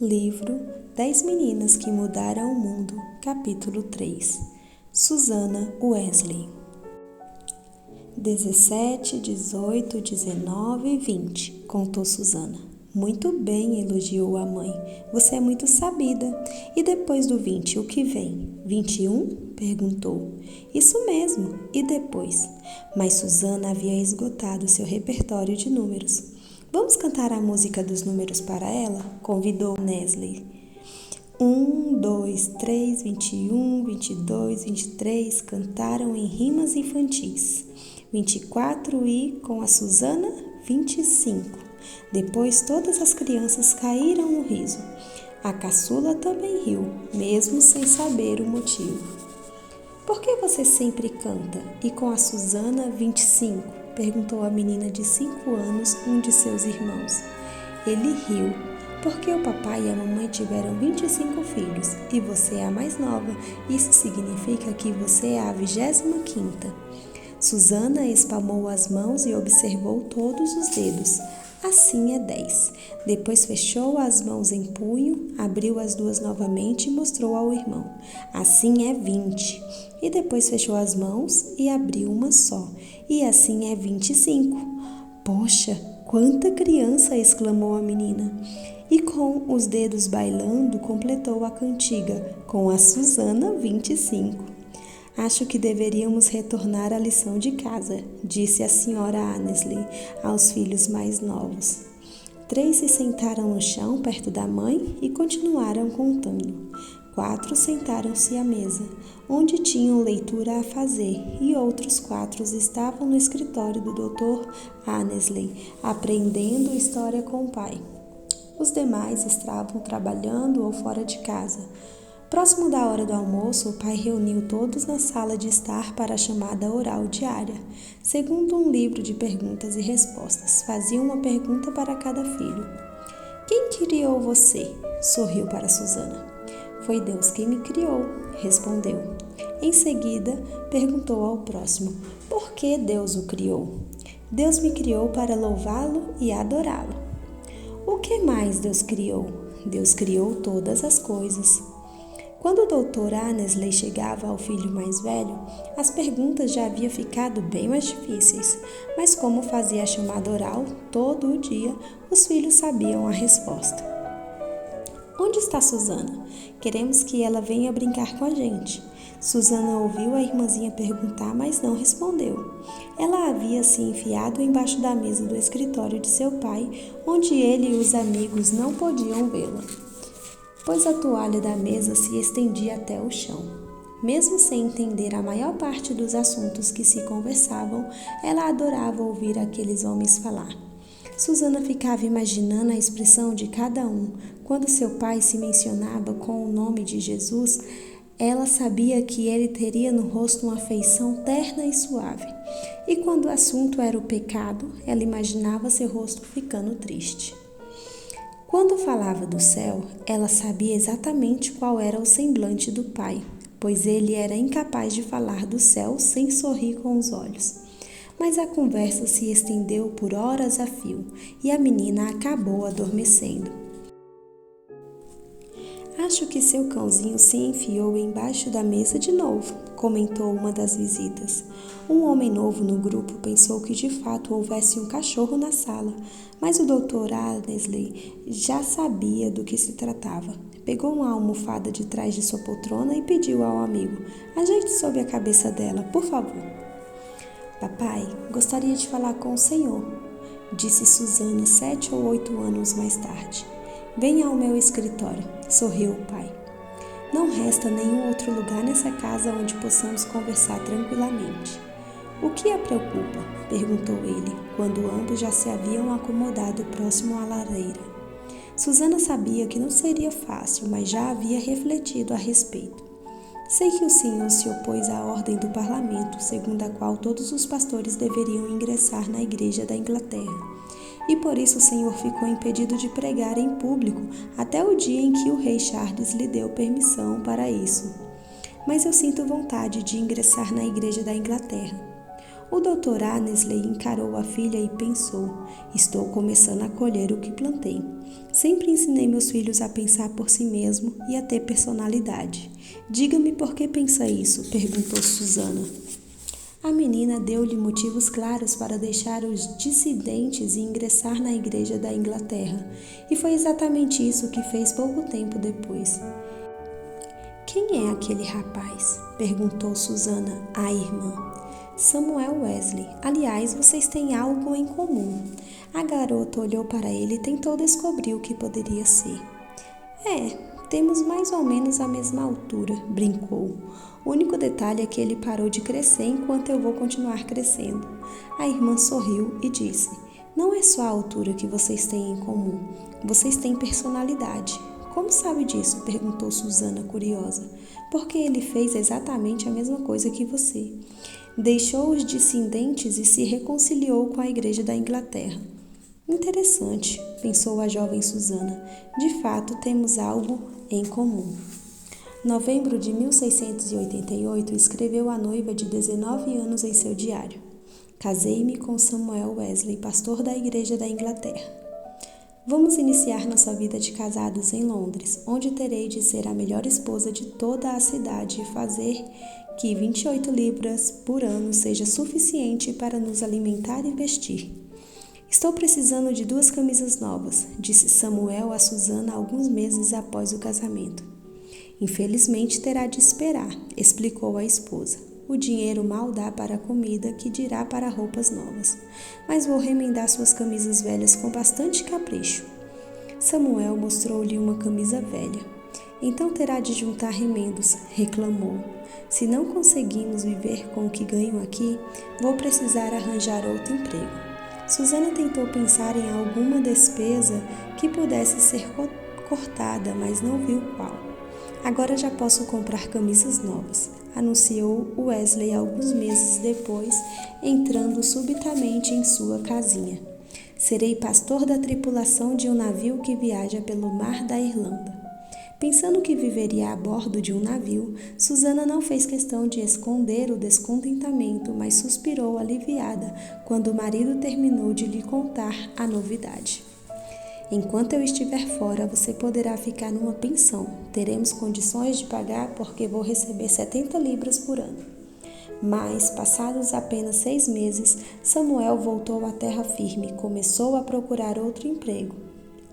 Livro 10 Meninas que Mudaram o Mundo, capítulo 3. Susana Wesley. 17, 18, 19 e 20, contou Susana. Muito bem, elogiou a mãe. Você é muito sabida. E depois do 20, o que vem? 21? Perguntou. Isso mesmo. E depois? Mas Susana havia esgotado seu repertório de números. Vamos cantar a música dos números para ela? Convidou Wesley. 1, 2, 3, 21, 22, 23 cantaram em rimas infantis. 24 e, com a Susana, 25. Depois todas as crianças caíram no riso. A caçula também riu, mesmo sem saber o motivo. Por que você sempre canta? E com a Susana, 25? Perguntou a menina de 5 anos, um de seus irmãos. Ele riu. Porque o papai e a mamãe tiveram 25 filhos e você é a mais nova. Isso significa que você é a 25ª. Susana espalmou as mãos e observou todos os dedos. Assim é 10. Depois fechou as mãos em punho, abriu as duas novamente e mostrou ao irmão. Assim é 20. E depois fechou as mãos e abriu uma só. E assim é 25. Poxa, quanta criança! Exclamou a menina. E com os dedos bailando, completou a cantiga, com a Susana 25. Acho que deveríamos retornar à lição de casa, disse a senhora Annesley aos filhos mais novos. 3 se sentaram no chão perto da mãe e continuaram contando. 4 sentaram-se à mesa, onde tinham leitura a fazer, e outros 4 estavam no escritório do Dr. Annesley, aprendendo história com o pai. Os demais estavam trabalhando ou fora de casa. Próximo da hora do almoço, o pai reuniu todos na sala de estar para a chamada oral diária. Segundo um livro de perguntas e respostas, fazia uma pergunta para cada filho. Quem criou você? Sorriu para Susana. Foi Deus quem me criou, respondeu. Em seguida, perguntou ao próximo, por que Deus o criou? Deus me criou para louvá-lo e adorá-lo. O que mais Deus criou? Deus criou todas as coisas. Quando o Dr. Annesley chegava ao filho mais velho, as perguntas já haviam ficado bem mais difíceis, mas como fazia a chamada oral todo o dia, os filhos sabiam a resposta. Onde está Susana? Queremos que ela venha brincar com a gente. Susana ouviu a irmãzinha perguntar, mas não respondeu. Ela havia se enfiado embaixo da mesa do escritório de seu pai, onde ele e os amigos não podiam vê-la, pois a toalha da mesa se estendia até o chão. Mesmo sem entender a maior parte dos assuntos que se conversavam, ela adorava ouvir aqueles homens falar. Susana ficava imaginando a expressão de cada um. Quando seu pai se mencionava com o nome de Jesus, ela sabia que ele teria no rosto uma feição terna e suave. E quando o assunto era o pecado, ela imaginava seu rosto ficando triste. Quando falava do céu, ela sabia exatamente qual era o semblante do pai, pois ele era incapaz de falar do céu sem sorrir com os olhos. Mas a conversa se estendeu por horas a fio e a menina acabou adormecendo. Acho que seu cãozinho se enfiou embaixo da mesa de novo, comentou uma das visitas. Um homem novo no grupo pensou que de fato houvesse um cachorro na sala, mas o Dr. Annesley já sabia do que se tratava. Pegou uma almofada de trás de sua poltrona e pediu ao amigo, ajeite sobre a cabeça dela, por favor. Papai, gostaria de falar com o senhor, disse Susana 7 ou 8 anos mais tarde. Venha ao meu escritório, sorriu o pai. Não resta nenhum outro lugar nessa casa onde possamos conversar tranquilamente. O que a preocupa? Perguntou ele, quando ambos já se haviam acomodado próximo à lareira. Susana sabia que não seria fácil, mas já havia refletido a respeito. Sei que o senhor se opôs à ordem do parlamento, segundo a qual todos os pastores deveriam ingressar na igreja da Inglaterra. E por isso o senhor ficou impedido de pregar em público até o dia em que o rei Charles lhe deu permissão para isso. Mas eu sinto vontade de ingressar na igreja da Inglaterra. O Dr. Annesley encarou a filha e pensou: estou começando a colher o que plantei. Sempre ensinei meus filhos a pensar por si mesmo e a ter personalidade. Diga-me por que pensa isso? Perguntou Susana. A menina deu-lhe motivos claros para deixar os dissidentes e ingressar na Igreja da Inglaterra, e foi exatamente isso que fez pouco tempo depois. Quem é aquele rapaz? Perguntou Susana à irmã. Samuel Wesley. Aliás, vocês têm algo em comum. A garota olhou para ele e tentou descobrir o que poderia ser. Temos mais ou menos a mesma altura, brincou. O único detalhe é que ele parou de crescer enquanto eu vou continuar crescendo. A irmã sorriu e disse: não é só a altura que vocês têm em comum, vocês têm personalidade. Como sabe disso? Perguntou Susana, curiosa. Porque ele fez exatamente a mesma coisa que você. Deixou os dissidentes e se reconciliou com a Igreja da Inglaterra. Interessante, pensou a jovem Susana. De fato, temos algo em comum. Novembro de 1688, escreveu a noiva de 19 anos em seu diário. Casei-me com Samuel Wesley, pastor da Igreja da Inglaterra. Vamos iniciar nossa vida de casados em Londres, onde terei de ser a melhor esposa de toda a cidade e fazer que 28 libras por ano seja suficiente para nos alimentar e vestir. Estou precisando de 2 camisas novas, disse Samuel a Susana alguns meses após o casamento. Infelizmente terá de esperar, explicou a esposa. O dinheiro mal dá para a comida, que dirá para roupas novas. Mas vou remendar suas camisas velhas com bastante capricho. Samuel mostrou-lhe uma camisa velha. Então terá de juntar remendos, reclamou. Se não conseguimos viver com o que ganho aqui, vou precisar arranjar outro emprego. Susana tentou pensar em alguma despesa que pudesse ser cortada, mas não viu qual. Agora já posso comprar camisas novas, anunciou Wesley alguns meses depois, entrando subitamente em sua casinha. Serei pastor da tripulação de um navio que viaja pelo mar da Irlanda. Pensando que viveria a bordo de um navio, Susana não fez questão de esconder o descontentamento, mas suspirou aliviada quando o marido terminou de lhe contar a novidade. Enquanto eu estiver fora, você poderá ficar numa pensão. Teremos condições de pagar porque vou receber 70 libras por ano. Mas, passados apenas 6 meses, Samuel voltou à terra firme e começou a procurar outro emprego.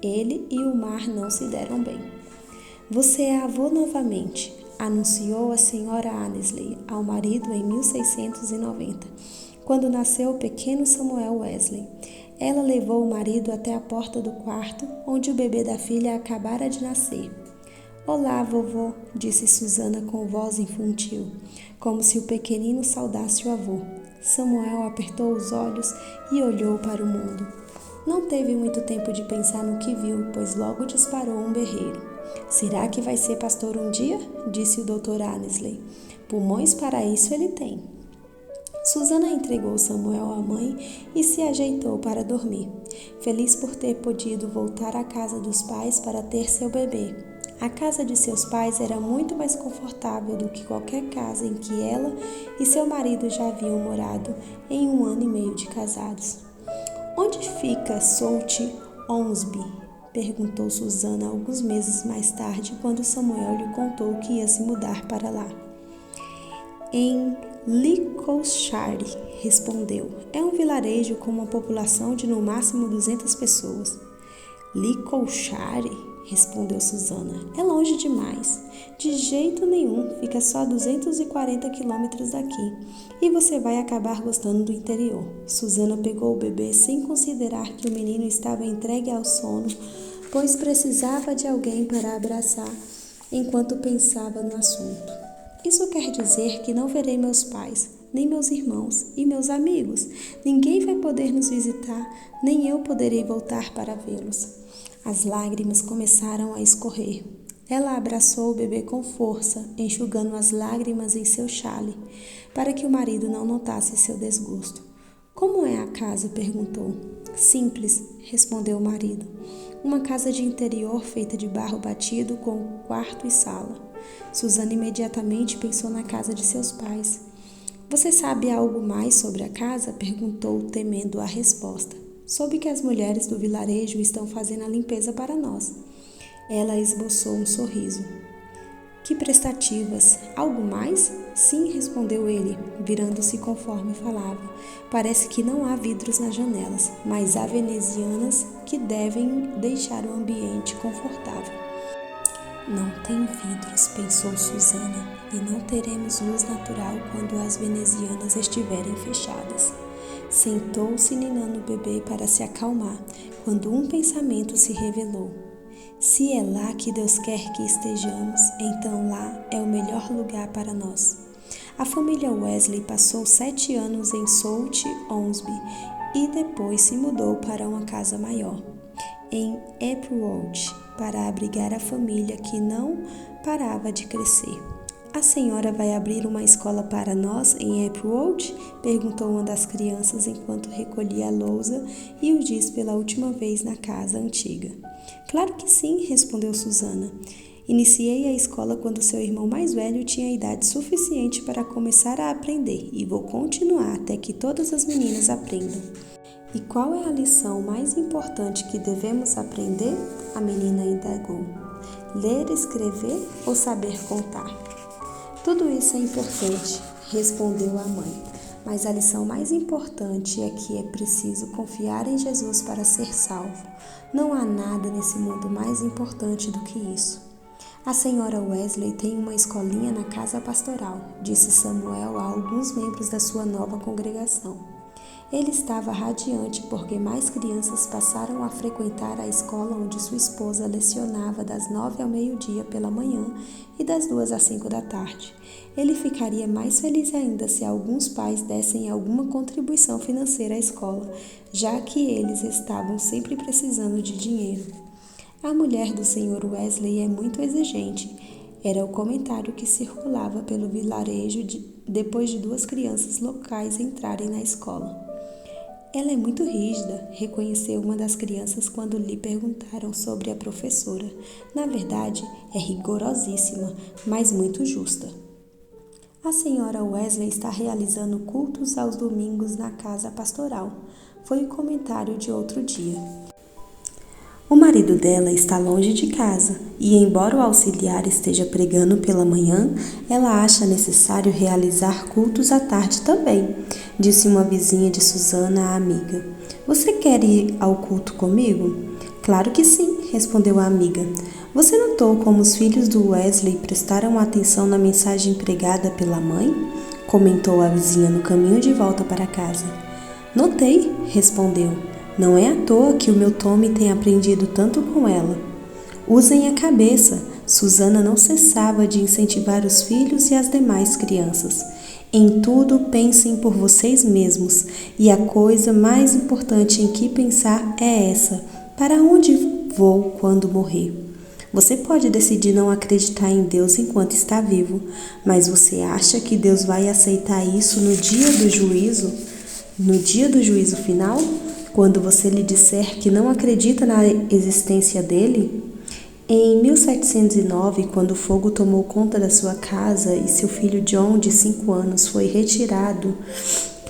Ele e o mar não se deram bem. Você é avô novamente, anunciou a senhora Annesley ao marido em 1690, quando nasceu o pequeno Samuel Wesley. Ela levou o marido até a porta do quarto, onde o bebê da filha acabara de nascer. Olá, vovô, disse Susana com voz infantil, como se o pequenino saudasse o avô. Samuel apertou os olhos e olhou para o mundo. Não teve muito tempo de pensar no que viu, pois logo disparou um berreiro. Será que vai ser pastor um dia? Disse o Dr. Annesley. Pulmões para isso ele tem. Susana entregou Samuel à mãe e se ajeitou para dormir, feliz por ter podido voltar à casa dos pais para ter seu bebê. A casa de seus pais era muito mais confortável do que qualquer casa em que ela e seu marido já haviam morado em 1 ano e meio de casados. Onde fica South Ormsby? Perguntou Susana alguns meses mais tarde, quando Samuel lhe contou que ia se mudar para lá. Em Lincolnshire, respondeu. É um vilarejo com uma população de no máximo 200 pessoas. Lincolnshire? Respondeu Susana. É longe demais. De jeito nenhum, fica só a 240 quilômetros daqui. E você vai acabar gostando do interior. Susana pegou o bebê sem considerar que o menino estava entregue ao sono, pois precisava de alguém para abraçar enquanto pensava no assunto. Isso quer dizer que não verei meus pais, nem meus irmãos e meus amigos. Ninguém vai poder nos visitar, nem eu poderei voltar para vê-los. As lágrimas começaram a escorrer. Ela abraçou o bebê com força, enxugando as lágrimas em seu chale, para que o marido não notasse seu desgosto. Como é a casa? Perguntou. Simples, respondeu o marido. Uma casa de interior feita de barro batido com quarto e sala. Susana imediatamente pensou na casa de seus pais. Você sabe algo mais sobre a casa? Perguntou, temendo a resposta. Soube que as mulheres do vilarejo estão fazendo a limpeza para nós. Ela esboçou um sorriso. Que prestativas! Algo mais? Sim, respondeu ele, virando-se conforme falava. Parece que não há vidros nas janelas, mas há venezianas que devem deixar o ambiente confortável. Não tem vidros, pensou Susana, e não teremos luz natural quando as venezianas estiverem fechadas. Sentou-se ninando o bebê para se acalmar, quando um pensamento se revelou. Se é lá que Deus quer que estejamos, então lá é o melhor lugar para nós. A família Wesley passou 7 anos em South Onsby e depois se mudou para uma casa maior, em Applewood, para abrigar a família que não parava de crescer. A senhora vai abrir uma escola para nós em Applewood? Perguntou uma das crianças enquanto recolhia a lousa e o disse pela última vez na casa antiga. Claro que sim, respondeu Susana. Iniciei a escola quando seu irmão mais velho tinha idade suficiente para começar a aprender e vou continuar até que todas as meninas aprendam. E qual é a lição mais importante que devemos aprender? A menina indagou. Ler, escrever ou saber contar? Tudo isso é importante, respondeu a mãe, mas a lição mais importante é que é preciso confiar em Jesus para ser salvo. Não há nada nesse mundo mais importante do que isso. A senhora Wesley tem uma escolinha na casa pastoral, disse Samuel a alguns membros da sua nova congregação. Ele estava radiante porque mais crianças passaram a frequentar a escola onde sua esposa lecionava das 9 ao meio-dia pela manhã e das 2 às 5 da tarde. Ele ficaria mais feliz ainda se alguns pais dessem alguma contribuição financeira à escola, já que eles estavam sempre precisando de dinheiro. A mulher do Sr. Wesley é muito exigente, era o comentário que circulava pelo vilarejo depois de 2 crianças locais entrarem na escola. Ela é muito rígida, reconheceu uma das crianças quando lhe perguntaram sobre a professora. Na verdade, é rigorosíssima, mas muito justa. A senhora Wesley está realizando cultos aos domingos na casa pastoral, foi o comentário de outro dia. O marido dela está longe de casa e, embora o auxiliar esteja pregando pela manhã, ela acha necessário realizar cultos à tarde também, disse uma vizinha de Susana à amiga. Você quer ir ao culto comigo? Claro que sim, respondeu a amiga. Você notou como os filhos do Wesley prestaram atenção na mensagem pregada pela mãe? Comentou a vizinha no caminho de volta para casa. Notei, respondeu. Não é à toa que o meu Tommy tem aprendido tanto com ela. Usem a cabeça. Susana não cessava de incentivar os filhos e as demais crianças. Em tudo pensem por vocês mesmos, e a coisa mais importante em que pensar é essa: para onde vou quando morrer? Você pode decidir não acreditar em Deus enquanto está vivo, mas você acha que Deus vai aceitar isso no dia do juízo? No dia do juízo final? Quando você lhe disser que não acredita na existência dele? Em 1709, quando o fogo tomou conta da sua casa e seu filho John, de 5 anos, foi retirado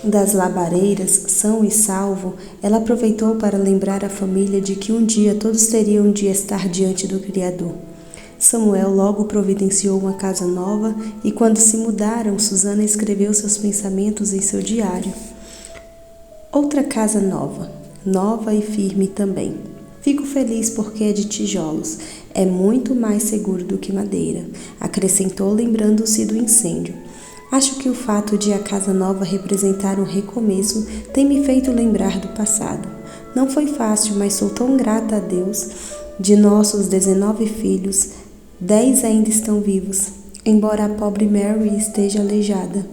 das labareiras, são e salvo, ela aproveitou para lembrar a família de que um dia todos teriam de estar diante do Criador. Samuel logo providenciou uma casa nova e, quando se mudaram, Susana escreveu seus pensamentos em seu diário. Outra casa nova e firme também. Fico feliz porque é de tijolos. É muito mais seguro do que madeira, acrescentou lembrando-se do incêndio. Acho que o fato de a casa nova representar um recomeço tem me feito lembrar do passado. Não foi fácil, mas sou tão grata a Deus. De nossos 19 filhos, 10 ainda estão vivos, embora a pobre Mary esteja aleijada.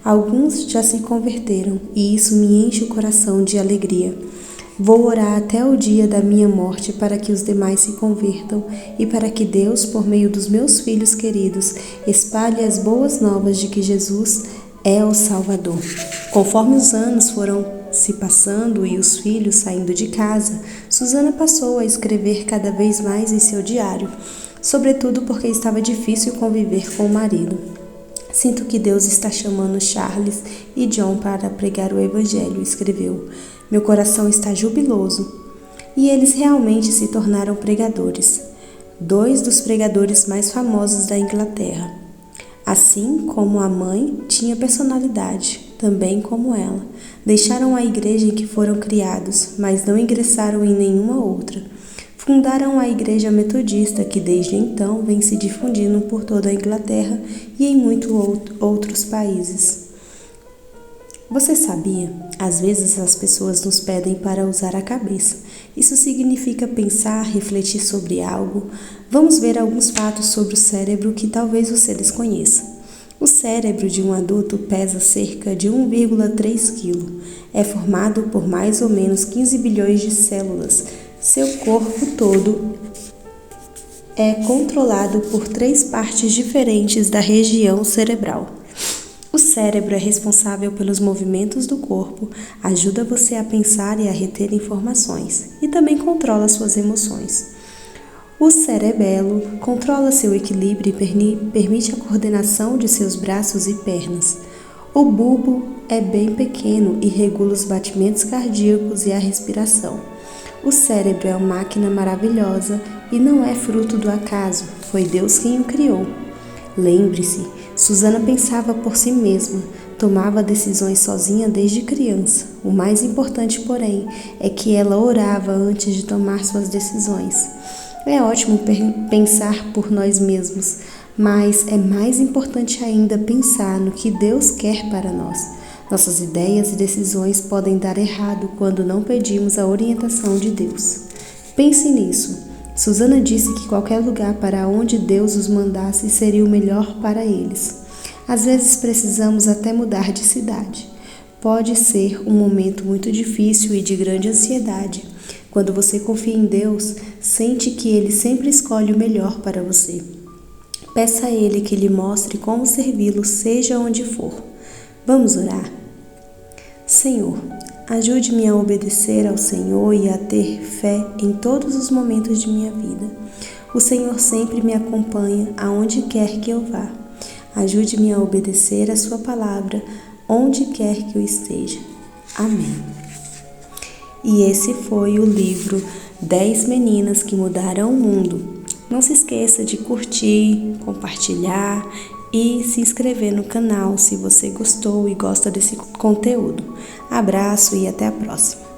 Alguns já se converteram e isso me enche o coração de alegria. Vou orar até o dia da minha morte para que os demais se convertam e para que Deus, por meio dos meus filhos queridos, espalhe as boas novas de que Jesus é o Salvador. Conforme os anos foram se passando e os filhos saindo de casa, Susana passou a escrever cada vez mais em seu diário, sobretudo porque estava difícil conviver com o marido. Sinto que Deus está chamando Charles e John para pregar o Evangelho, escreveu. Meu coração está jubiloso. E eles realmente se tornaram pregadores. 2 dos pregadores mais famosos da Inglaterra. Assim como a mãe tinha personalidade, também como ela. Deixaram a igreja em que foram criados, mas não ingressaram em nenhuma outra. Fundaram a Igreja Metodista, que desde então vem se difundindo por toda a Inglaterra e em muitos outros países. Você sabia? Às vezes as pessoas nos pedem para usar a cabeça. Isso significa pensar, refletir sobre algo. Vamos ver alguns fatos sobre o cérebro que talvez você desconheça. O cérebro de um adulto pesa cerca de 1,3 kg. É formado por mais ou menos 15 bilhões de células. Seu corpo todo é controlado por 3 partes diferentes da região cerebral. O cérebro é responsável pelos movimentos do corpo, ajuda você a pensar e a reter informações, e também controla suas emoções. O cerebelo controla seu equilíbrio e permite a coordenação de seus braços e pernas. O bulbo é bem pequeno e regula os batimentos cardíacos e a respiração. O cérebro é uma máquina maravilhosa e não é fruto do acaso, foi Deus quem o criou. Lembre-se, Susana pensava por si mesma, tomava decisões sozinha desde criança. O mais importante, porém, é que ela orava antes de tomar suas decisões. É ótimo pensar por nós mesmos, mas é mais importante ainda pensar no que Deus quer para nós. Nossas ideias e decisões podem dar errado quando não pedimos a orientação de Deus. Pense nisso. Susana disse que qualquer lugar para onde Deus os mandasse seria o melhor para eles. Às vezes precisamos até mudar de cidade. Pode ser um momento muito difícil e de grande ansiedade. Quando você confia em Deus, sente que Ele sempre escolhe o melhor para você. Peça a Ele que lhe mostre como servi-lo, seja onde for. Vamos orar? Senhor, ajude-me a obedecer ao Senhor e a ter fé em todos os momentos de minha vida. O Senhor sempre me acompanha aonde quer que eu vá. Ajude-me a obedecer a sua palavra onde quer que eu esteja. Amém. E esse foi o livro 10 Meninas que Mudaram o Mundo. Não se esqueça de curtir, compartilhar e se inscrever no canal se você gostou e gosta desse conteúdo. Abraço e até a próxima!